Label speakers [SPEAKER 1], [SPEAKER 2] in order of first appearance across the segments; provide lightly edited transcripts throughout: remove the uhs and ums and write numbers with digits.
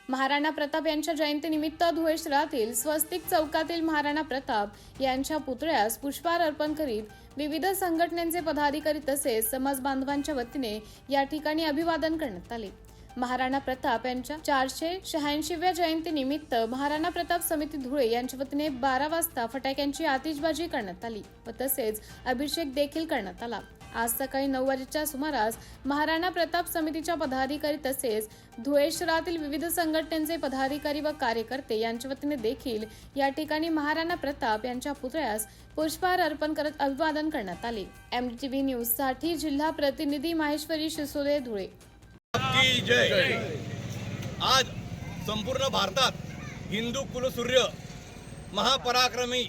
[SPEAKER 1] महाराणा प्रताप यांच्या जयंतीनिमित्त धुळे शहरातील स्वस्तिक चौकातील महाराणा प्रताप यांच्या पुतळ्यास पुष्पहार अर्पण करीत विविध संघटनांचे पदाधिकारी तसेच समाज बांधवांच्या वतीने या ठिकाणी अभिवादन करण्यात आले। महाराणा प्रताप यांच्या 486व्या जयंतीनिमित्त महाराणा प्रताप समिती धुळे यांच्या वतीने 12 वाजता फटाक्यांची आतिषबाजी करण्यात आली व तसेच अभिषेक देखील करण्यात आला। आज सकाळी 9 वाजेच्या सुमारास महाराणा प्रताप समितीच्या पदाधिकारी तसेच धुळे शहरातील विविध संघटनांचे पदाधिकारी व कार्यकर्ते यांच्या वतीने देखील या ठिकाणी महाराणा प्रताप यांच्या पुतळ्यास पुष्पहार अर्पण करत अभिवादन करण्यात आले। MTV न्यूज साठी जिल्हा प्रतिनिधी माहेश्वरी शिसोले, धुळे।
[SPEAKER 2] की जय। आज संपूर्ण भारतात हिंदू कुलसूर्य, महापराक्रमी,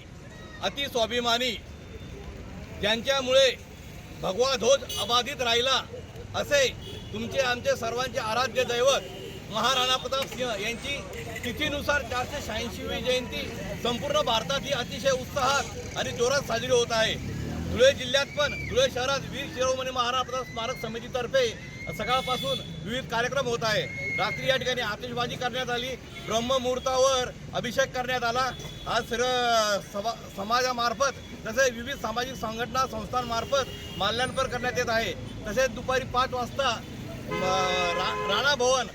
[SPEAKER 2] अति स्वाभिमानी, ज्यांच्यामुळे भगवा ध्वज अबाधित राहिला असे तुमचे आमचे सर्वांचे आराध्य दैवत महाराणा प्रताप सिंह यांची तिथीनुसार 486वी जयंती संपूर्ण भारतात ही अतिशय उत्साहात आणि जोरात साजरी होत आहे। धुळे जिल्ह्यात पण धुळे शहरात वीर शिरोमणी महाराणा प्रताप स्मारक समितीतर्फे सकाळपासून विविध कार्यक्रम होत आहे। रात्री या ठिकाणी आतिषबाजी करण्यात आली, ब्रह्ममुहूर्तावर अभिषेक करण्यात आला। आज समाजामार्फत तसेच विविध सामाजिक संघटना संस्थांमार्फत माल्यार्पण करण्यात येत आहे। तसेच दुपारी 5 वाजता राणा भवन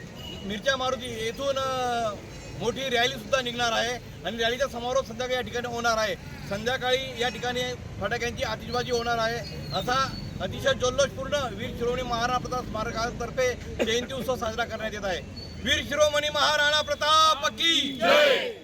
[SPEAKER 2] मिरच्या मारुती येथून मोठी रॅली सुद्धा निघणार आहे आणि रॅलीचा समारोप संध्याकाळी या ठिकाणी होणार आहे। संध्याकाळी या ठिकाणी फटाक्यांची आतिषबाजी होणार आहे। असा अतिशय जल्लोषपूर्ण वीर शिरोमणी महाराणा प्रताप स्मारकातर्फे जयंती उत्सव साजरा करण्यात येत आहे। वीर शिरोमणी महाराणा प्रताप की जय।